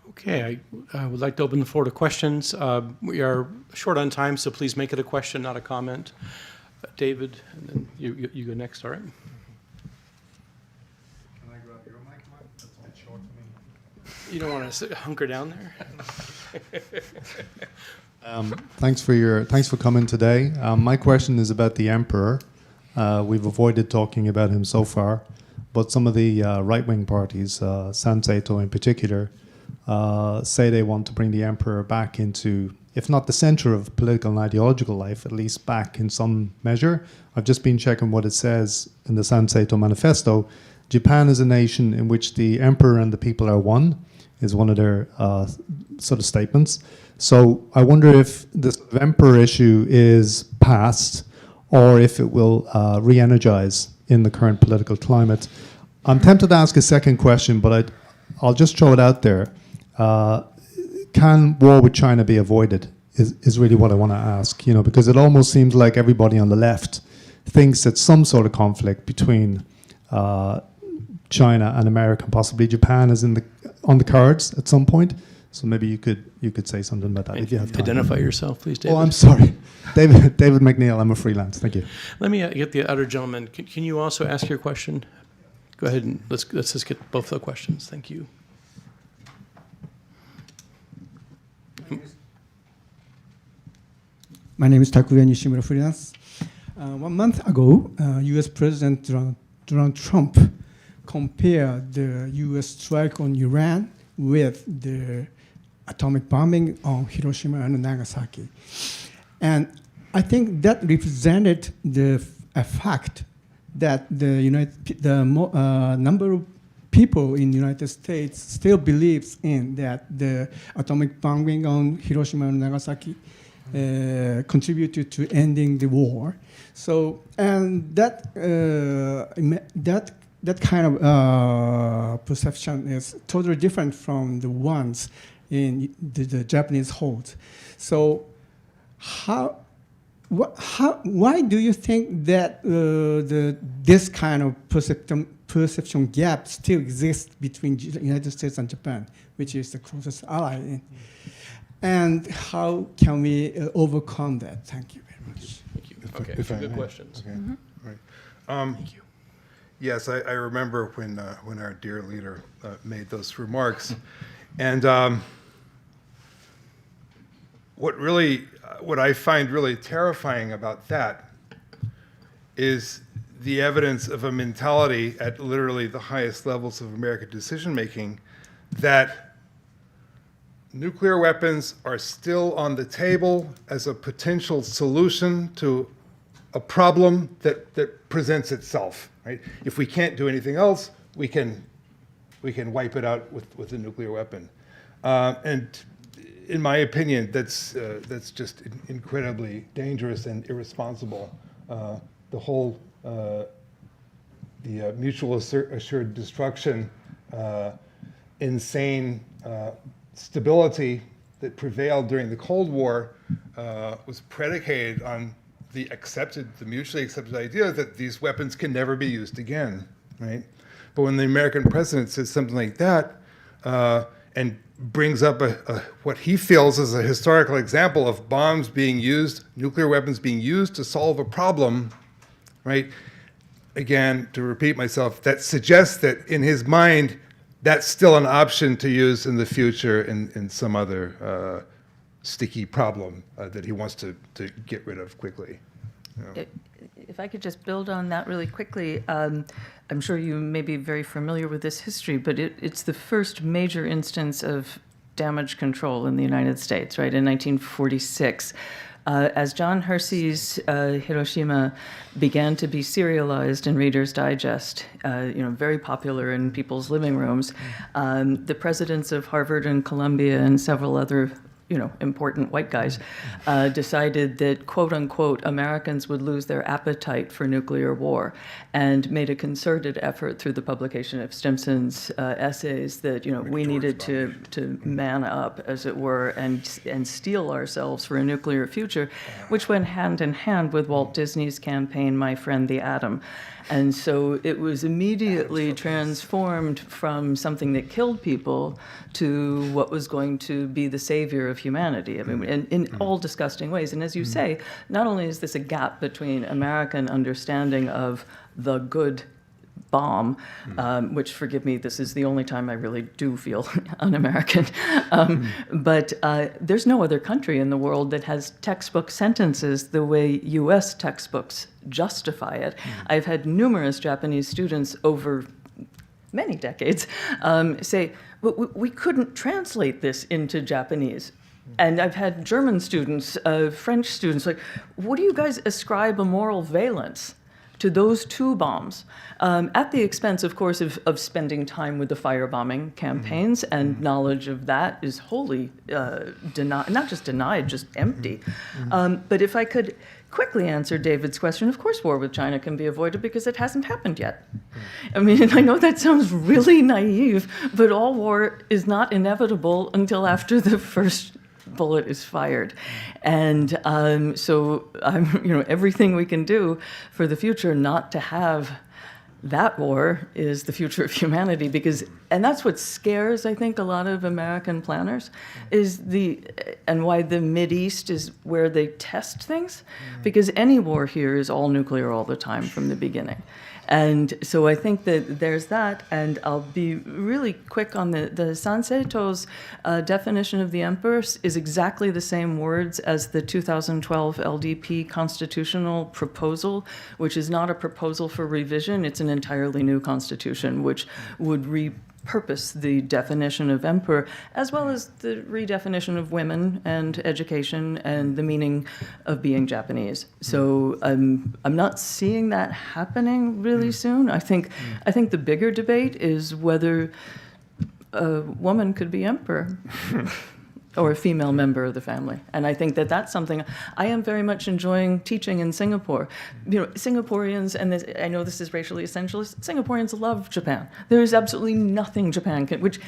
Speaker 1: Okay, I would like to open the floor to questions. We are short on time, so please make it a question, not a comment. David, and then you go next, all right?
Speaker 5: Can I grab your mic, Mike? That's a bit short for me.
Speaker 1: You don't want to hunker down there?
Speaker 5: Thanks for coming today. My question is about the emperor. We've avoided talking about him so far, but some of the right-wing parties, Sanseito in particular, say they want to bring the emperor back into, if not the center of political and ideological life, at least back in some measure. I've just been checking what it says in the Sanseito Manifesto. Japan is a nation in which the emperor and the people are one, is one of their sort of statements. So I wonder if this emperor issue is past or if it will re-energize in the current political climate. I'm tempted to ask a second question, but I'll just throw it out there. Can war with China be avoided is really what I want to ask, because it almost seems like everybody on the left thinks that some sort of conflict between China and America, possibly Japan, is on the cards at some point. So maybe you could say something about that if you have time.
Speaker 1: Identify yourself, please, David.
Speaker 5: Oh, I'm sorry. David McNeil, I'm a freelance. Thank you.
Speaker 1: Let me get the other gentleman. Can you also ask your question? Go ahead and let's just get both the questions. Thank you.
Speaker 6: My name is Takuya Nishimura, freelance. 1 month ago, U.S. President Donald Trump compared the U.S. strike on Iran with the atomic bombing on Hiroshima and Nagasaki. And I think that represented a fact that the number of people in the United States still believes in that the atomic bombing on Hiroshima and Nagasaki contributed to ending the war. So, and that kind of perception is totally different from the ones in the Japanese hold. So, why do you think that this kind of perception gap still exists between the United States and Japan, which is the closest ally? And how can we overcome that? Thank you very much.
Speaker 1: Thank you. Okay, good questions.
Speaker 2: Okay. Right.
Speaker 1: Thank you.
Speaker 2: Yes, I remember when our dear leader made those remarks, and what I find really terrifying about that is the evidence of a mentality at literally the highest levels of American decision making that nuclear weapons are still on the table as a potential solution to a problem that presents itself. Right? If we can't do anything else, we can wipe it out with a nuclear weapon. And in my opinion, that's just incredibly dangerous and irresponsible. The whole mutual assured destruction, insane stability that prevailed during the Cold War was predicated on the mutually accepted idea that these weapons can never be used again, right? But when the American president says something like that and brings up what he feels is a historical example of bombs being used, nuclear weapons being used to solve a problem, right? Again, to repeat myself, that suggests that in his mind, that's still an option to use in the future in some other sticky problem that he wants to get rid of quickly.
Speaker 3: If I could just build on that really quickly, I'm sure you may be very familiar with this history, but it's the first major instance of damage control in the United States, right? In 1946, As John Hersey's Hiroshima began to be serialized in Reader's Digest, very popular in people's living rooms, the presidents of Harvard and Columbia and several other important white guys, decided that, quote unquote, Americans would lose their appetite for nuclear war, and made a concerted effort through the publication of Stimson's essays that, we needed to man up, as it were, and steel ourselves for a nuclear future, which went hand in hand with Walt Disney's campaign, My Friend the Atom. And so it was immediately transformed from something that killed people to what was going to be the savior of humanity. I mean, in all disgusting ways. And as you say, not only is this a gap between American understanding of the good bomb, which, forgive me, this is the only time I really do feel un-American. But there's no other country in the world that has textbook sentences the way U.S. textbooks justify it. I've had numerous Japanese students over many decades say, we couldn't translate this into Japanese. And I've had German students, French students, like, what do you guys ascribe a moral valence to those two bombs, at the expense, of course, of spending time with the firebombing campaigns, and knowledge of that is wholly not just denied, just empty. But if I could quickly answer David's question, of course war with China can be avoided because it hasn't happened yet. I mean, I know that sounds really naive, but all war is not inevitable until after the first bullet is fired. And so everything we can do for the future not to have that war is the future of humanity, and that's what scares, I think, a lot of American planners, and why the Mideast is where they test things, because any war here is all nuclear all the time from the beginning. And so I think that there's that, and I'll be really quick on the Sanseito's definition of the emperor is exactly the same words as the 2012 LDP constitutional proposal, which is not a proposal for revision, it's an entirely new constitution, which would repurpose the definition of emperor, as well as the redefinition of women and education and the meaning of being Japanese. So I'm not seeing that happening really soon. I think the bigger debate is whether a woman could be emperor. Or a female member of the family. And I think that that's something I am very much enjoying teaching in Singapore. Singaporeans, and I know this is racially essentialist, Singaporeans love Japan. There is absolutely nothing Japan can, which,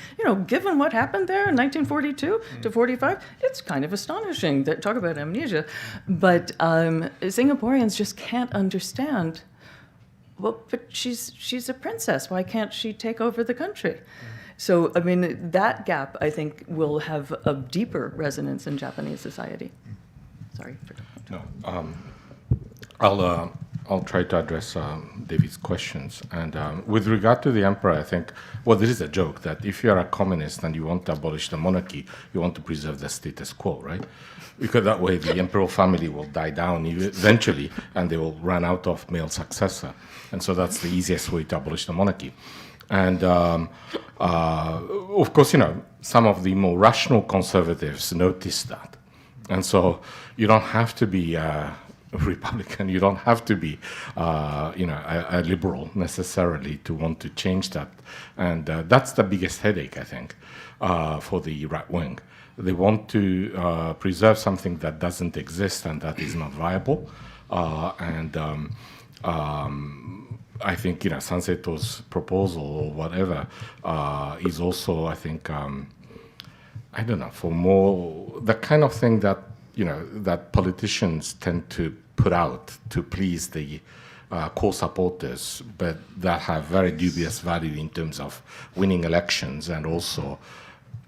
Speaker 3: given what happened there in 1942 to 45, it's kind of astonishing. Talk about amnesia. But Singaporeans just can't understand, well, but she's a princess. Why can't she take over the country? So, I mean, that gap, I think, will have a deeper resonance in Japanese society. Sorry.
Speaker 4: No, I'll try to address David's questions. And with regard to the emperor, I think, this is a joke that if you're a communist and you want to abolish the monarchy, you want to preserve the status quo, right? Because that way the imperial family will die down eventually, and they will run out of male successor. And so that's the easiest way to abolish the monarchy. And of course, some of the more rational conservatives notice that. And so you don't have to be a Republican, you don't have to be, a liberal necessarily to want to change that. And that's the biggest headache, I think, for the right wing. They want to preserve something that doesn't exist and that is not viable. I think, Sanseito's proposal or whatever is also, I think, I don't know, for more the kind of thing that, that politicians tend to put out to please the core supporters, but that have very dubious value in terms of winning elections and also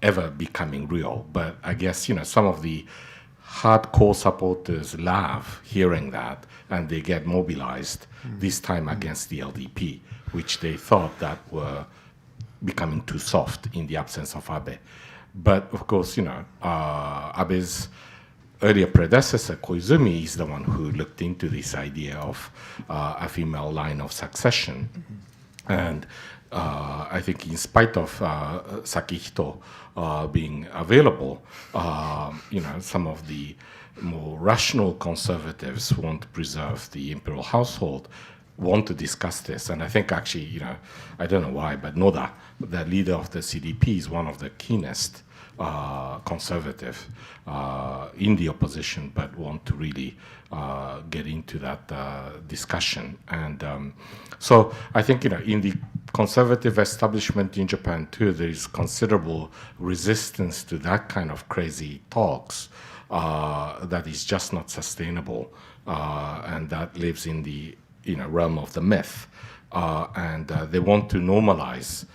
Speaker 4: ever becoming real. But I guess, some of the hardcore supporters love hearing that, and they get mobilized this time against the LDP, which they thought that were becoming too soft in the absence of Abe. But of course, Abe's earlier predecessor, Koizumi, is the one who looked into this idea of a female line of succession. And I think in spite of Sakihito being available, some of the more rational conservatives want to preserve the imperial household, want to discuss this. And I think actually, I don't know why, but Noda, the leader of the CDP, is one of the keenest conservative in the opposition, but want to really get into that discussion. And so I think, in the conservative establishment in Japan too, there is considerable resistance to that kind of crazy talks that is just not sustainable, and that lives in the realm of the myth. And they want to normalize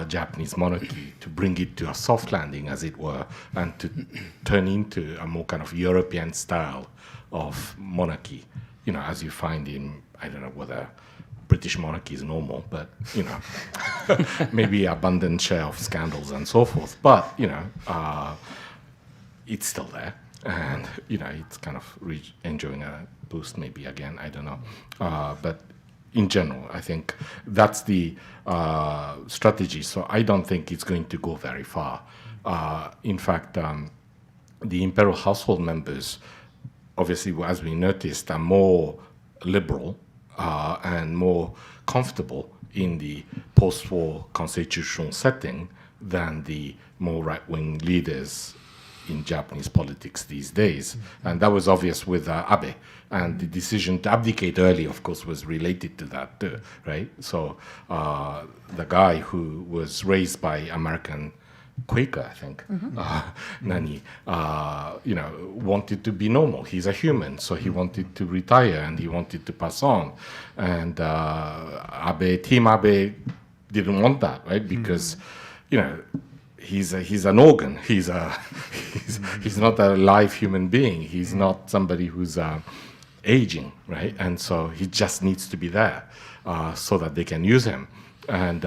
Speaker 4: Japanese monarchy, to bring it to a soft landing, as it were, and to turn into a more kind of European style of monarchy, as you find in, I don't know whether British monarchy is normal, but, maybe abundant share of scandals and so forth. But, it's still there. And, it's kind of enjoying a boost maybe again, I don't know. But in general, I think that's the strategy. So I don't think it's going to go very far. In fact, the imperial household members, obviously, as we noticed, are more liberal and more comfortable in the post-war constitutional setting than the more right-wing leaders in Japanese politics these days. And that was obvious with Abe. And the decision to abdicate early, of course, was related to that too, right? So the guy who was raised by American Quaker, I think, Nani, wanted to be normal. He's a human, so he wanted to retire and he wanted to pass on. And Team Abe didn't want that, right? Because, he's an organ. He's not a live human being. He's not somebody who's aging, right? And so he just needs to be there so that they can use him. And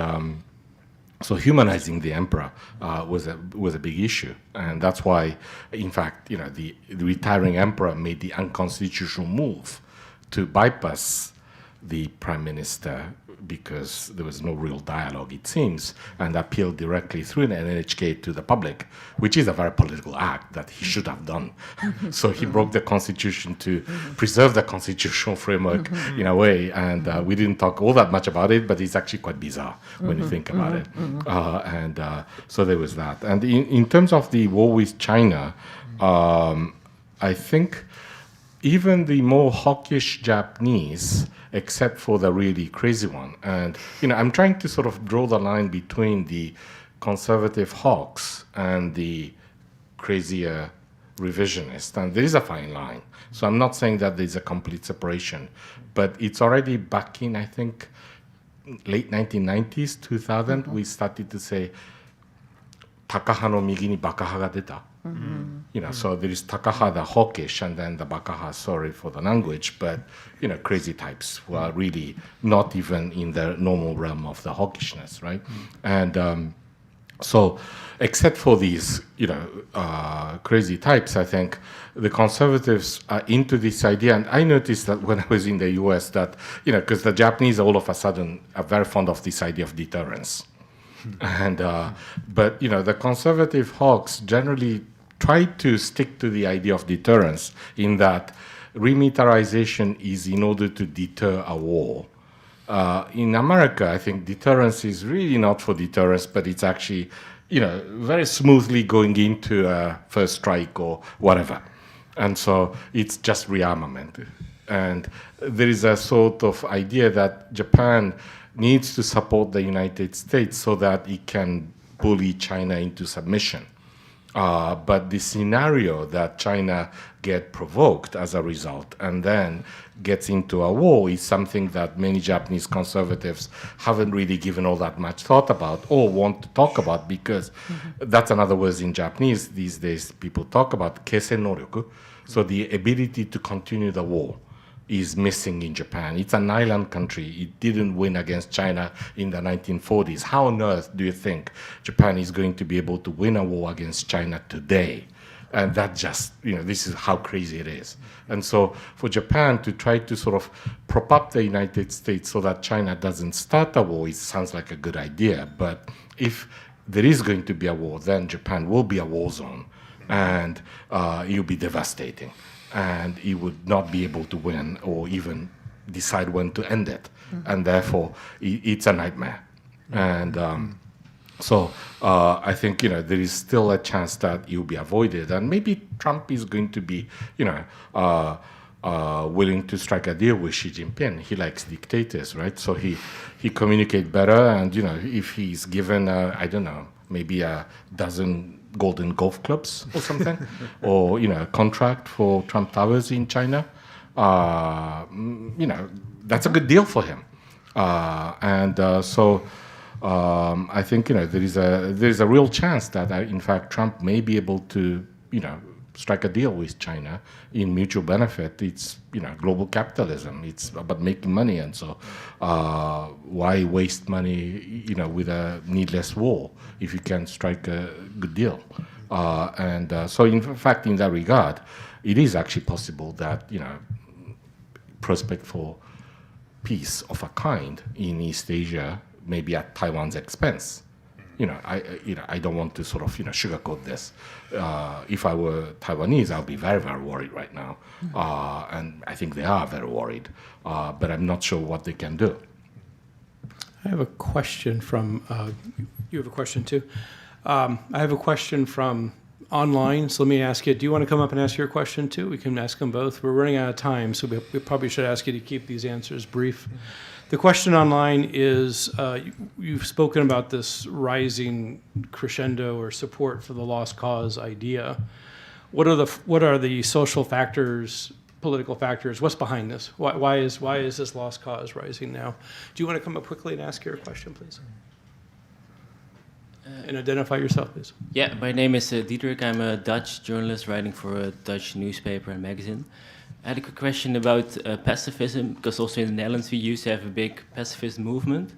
Speaker 4: so humanizing the emperor was a big issue, and that's why, in fact, the retiring emperor made the unconstitutional move to bypass the prime minister, because there was no real dialogue, it seems, and appealed directly through an NHK to the public, which is a very political act that he should have done. So he broke the constitution to preserve the constitutional framework in a way, and we didn't talk all that much about it, but it's actually quite bizarre when you think about it. And so there was that. And in terms of the war with China, I think even the more hawkish Japanese, except for the really crazy one. And, I'm trying to sort of draw the line between the conservative hawks and the crazier revisionist. And there is a fine line. So I'm not saying that there's a complete separation, but it's already back in, I think, late 1990s, 2000, we started to say, Takaha no migi ni bakaha ga deta. So there is Takaha, the hawkish, and then the Bakaha, sorry for the language, but, crazy types who are really not even in the normal realm of the hawkishness, right? And so except for these, crazy types, I think the conservatives are into this idea. And I noticed that when I was in the US that, because the Japanese all of a sudden are very fond of this idea of deterrence. And but the conservative hawks generally try to stick to the idea of deterrence, in that remilitarization is in order to deter a war. In America, I think deterrence is really not for deterrence, but it's actually, very smoothly going into a first strike or whatever. And so it's just rearmament. And there is a sort of idea that Japan needs to support the United States so that it can bully China into submission. But the scenario that China get provoked as a result and then gets into a war is something that many Japanese conservatives haven't really given all that much thought about or want to talk about, because that's another word in Japanese these days. People talk about keisen noryoku, so the ability to continue the war is missing in Japan. It's an island country. It didn't win against China in the 1940s. How on earth do you think Japan is going to be able to win a war against China today? And that just, this is how crazy it is. And so for Japan to try to sort of prop up the United States so that China doesn't start a war, it sounds like a good idea. But if there is going to be a war, then Japan will be a war zone. and it would be devastating, and he would not be able to win or even decide when to end it, and therefore it's a nightmare. And so I think there is still a chance that it will be avoided, and maybe Trump is going to be willing to strike a deal with Xi Jinping. He likes dictators, right? So he communicates better, and if he's given I don't know, maybe a dozen golden golf clubs or something, or a contract for Trump Towers in China, that's a good deal for him. So I think there is a real chance that in fact Trump may be able to strike a deal with China in mutual benefit. It's global capitalism. It's about making money, and so why waste money with a needless war if you can strike a good deal? So in fact, in that regard, it is actually possible that prospect for peace of a kind in East Asia, maybe at Taiwan's expense. I don't want to sort of sugarcoat this. If I were Taiwanese, I'll be very, very worried right now, and I think they are very worried. But I'm not sure what they can do.
Speaker 1: I have a question from. You have a question too. I have a question from online, so let me ask you. Do you want to come up and ask your question too? We can ask them both. We're running out of time, so we probably should ask you to keep these answers brief. The question online is, you've spoken about this rising crescendo or support for the lost cause idea. What are the social factors, political factors? What's behind this? Why is this lost cause rising now? Do you want to come up quickly and ask your question, please? And identify yourself, please.
Speaker 7: Yeah, my name is Diederik. I'm a Dutch journalist writing for a Dutch newspaper and magazine. I had a quick question about pacifism, because also in the Netherlands we used to have a big pacifist movement,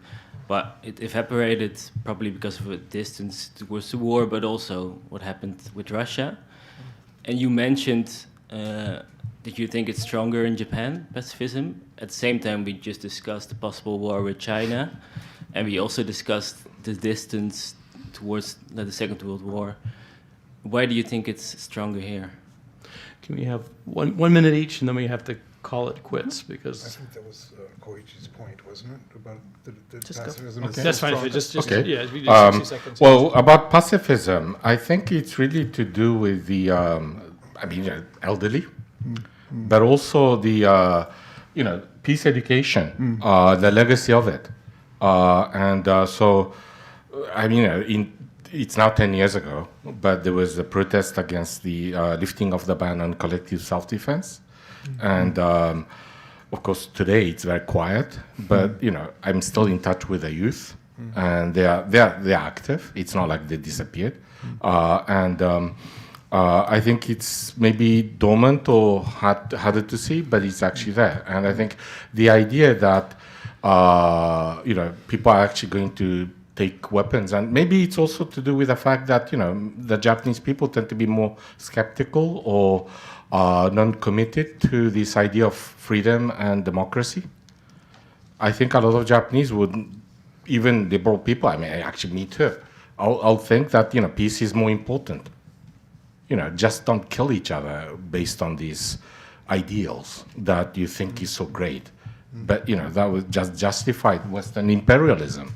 Speaker 7: but it evaporated probably because of a distance towards the war, but also what happened with Russia. And you mentioned that you think it's stronger in Japan, pacifism. At the same time, we just discussed the possible war with China, and we also discussed the distance towards the Second World War. Why do you think it's stronger here?
Speaker 1: Can we have one minute each, and then we have to call it quits because.
Speaker 2: I think that was Koichi's point, wasn't it, about the
Speaker 3: Just go.
Speaker 2: pacifism?
Speaker 1: Okay. That's fine. If it just
Speaker 4: Okay.
Speaker 1: yeah, if you do 60 seconds.
Speaker 4: Well, about pacifism, I think it's really to do with the, elderly, but also the, peace education, the legacy of it. It's now 10 years ago, but there was a protest against the lifting of the ban on collective self-defense. And of course, today it's very quiet, but I'm still in touch with the youth, and they're active. It's not like they disappeared. I think it's maybe dormant or harder to see, but it's actually there. And I think the idea that people are actually going to take weapons, and maybe it's also to do with the fact that the Japanese people tend to be more skeptical or non-committed to this idea of freedom and democracy. I think a lot of Japanese would, even liberal people, actually me too, I'll think that peace is more important. Just don't kill each other based on these ideals that you think is so great. But that was just justified Western imperialism.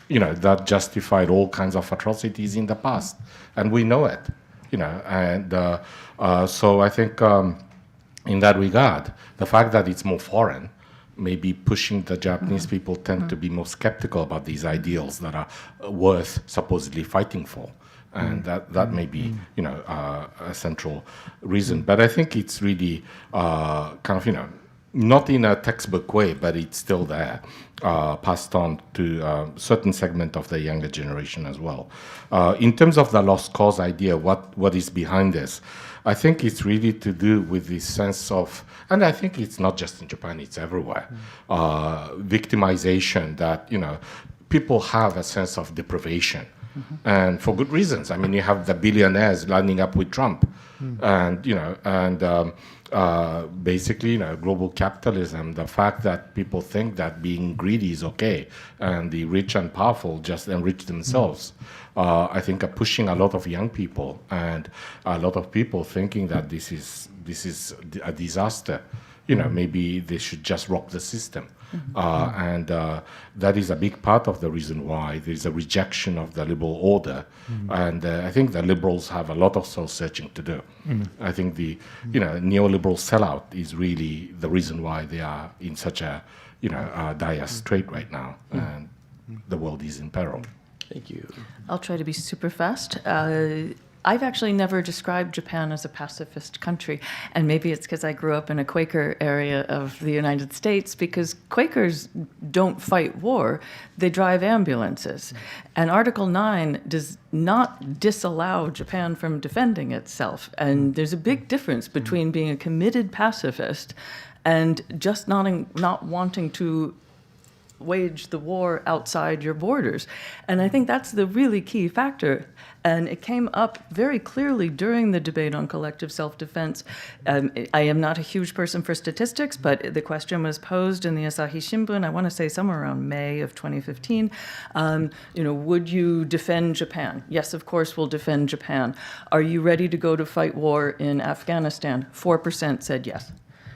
Speaker 4: That justified all kinds of atrocities in the past, and we know it. So I think in that regard, the fact that it's more foreign may be pushing the Japanese people tend to be more skeptical about these ideals that are worth supposedly fighting for. And that may be, a central reason. But I think it's really not in a textbook way, but it's still there, passed on to a certain segment of the younger generation as well. In terms of the lost cause idea, what is behind this? I think it's really to do with this sense of, and I think it's not just in Japan, it's everywhere, victimization, that, people have a sense of deprivation. and for good reasons. I mean, you have the billionaires lining up with Trump, and basically, global capitalism. The fact that people think that being greedy is okay, and the rich and powerful just enrich themselves, I think are pushing a lot of young people and a lot of people thinking that this is a disaster. Maybe they should just rock the system. And that is a big part of the reason why there is a rejection of the liberal order. And I think the liberals have a lot of soul-searching to do. I think the neoliberal sellout is really the reason why they are in such a dire strait right now, and the world is in peril.
Speaker 1: Thank you.
Speaker 3: I'll try to be super fast. I've actually never described Japan as a pacifist country, and maybe it's because I grew up in a Quaker area of the United States, because Quakers don't fight war, they drive ambulances. And Article 9 does not disallow Japan from defending itself. And there's a big difference between being a committed pacifist and just not wanting to wage the war outside your borders. And I think that's the really key factor. And it came up very clearly during the debate on collective self-defense. I am not a huge person for statistics, but the question was posed in the Asahi Shimbun, I want to say somewhere around May of 2015. Would you defend Japan? Yes, of course, we'll defend Japan. Are you ready to go to fight war in Afghanistan? 4% said yes.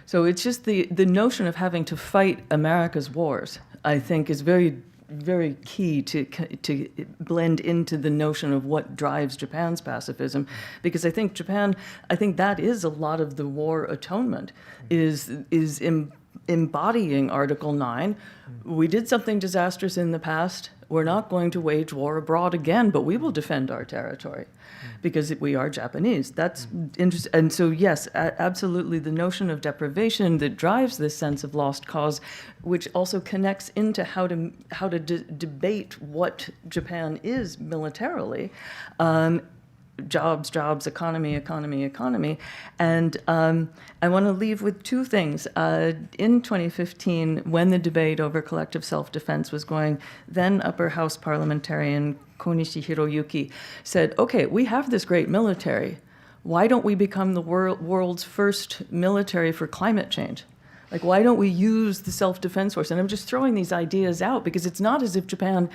Speaker 3: So it's just the notion of having to fight America's wars, I think, is very, very key to blend into the notion of what drives Japan's pacifism. Because I think that is a lot of the war atonement, is embodying Article 9. We did something disastrous in the past. We're not going to wage war abroad again, but we will defend our territory because we are Japanese. That's interesting. And so, yes, absolutely, the notion of deprivation that drives this sense of lost cause, which also connects into how to debate what Japan is militarily. Jobs, economy. And I want to leave with two things. In 2015, when the debate over collective self-defense was going, then Upper House parliamentarian Konishi Hiroyuki said, okay, we have this great military. Why don't we become the world's first military for climate change? Like, why don't we use the self-defense force? And I'm just throwing these ideas out because it's not as if Japan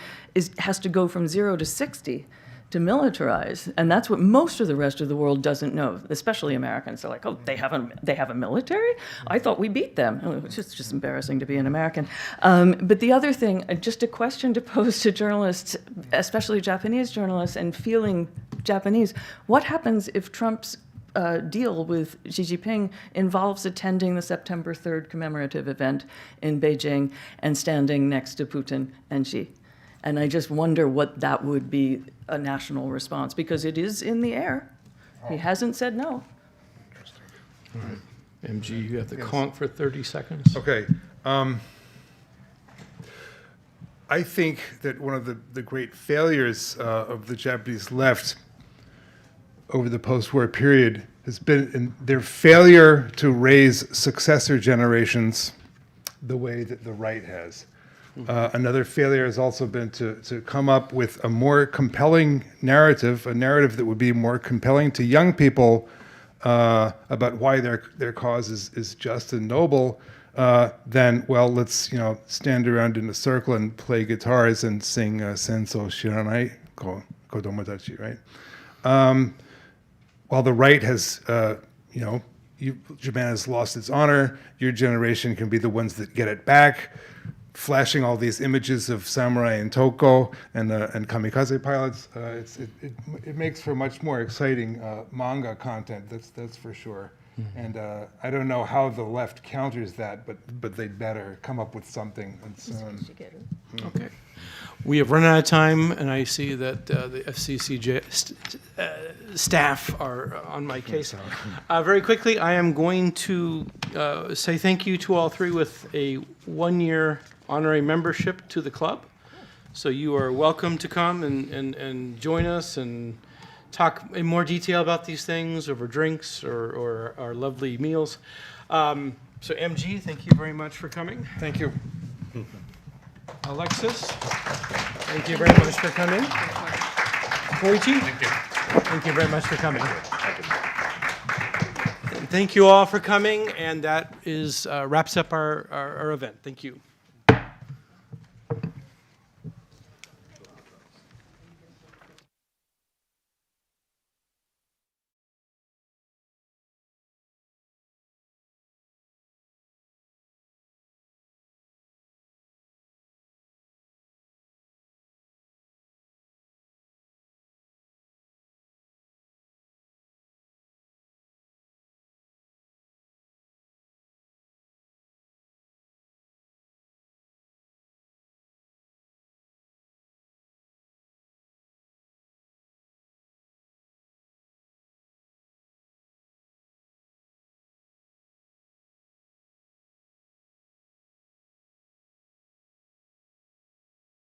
Speaker 3: has to go from 0 to 60 to militarize, and that's what most of the rest of the world doesn't know, especially Americans. They're like, oh, they have a military? I thought we beat them. It's just embarrassing to be an American. But the other thing, just a question to pose to journalists, especially Japanese journalists, and feeling Japanese, what happens if Trump's deal with Xi Jinping involves attending the September 3rd commemorative event in Beijing and standing next to Putin and Xi? And I just wonder what that would be a national response, because it is in the air. He hasn't said no.
Speaker 1: Interesting. All right. MG, you have the conch for 30 seconds.
Speaker 2: Okay. I think that one of the great failures of the Japanese left over the post-war period has been in their failure to raise successor generations the way that the right has. Another failure has also been to come up with a more compelling narrative, a narrative that would be more compelling to young people about why their cause is just and noble, than, well, let's stand around in a circle and play guitars and sing Senso Shiranai Kodomodachi, right? While the right has, Japan has lost its honor, your generation can be the ones that get it back, flashing all these images of samurai and toko and kamikaze pilots. It makes for much more exciting manga content, that's for sure. Mm-hmm. And I don't know how the left counters that, but they'd better come up with something. And so on.
Speaker 1: Okay. We have run out of time, and I see that the FCCJ staff are on my case. Very quickly, I am going to say thank you to all three with a 1-year honorary membership to the club. So you are welcome to come and join us and talk in more detail about these things over drinks or our lovely meals. So MG, thank you very much for coming.
Speaker 2: Thank you.
Speaker 1: Alexis, thank you very much for coming. Koichi? Thank you very much for coming. And thank you all for coming, and that is wraps up our event. Thank you.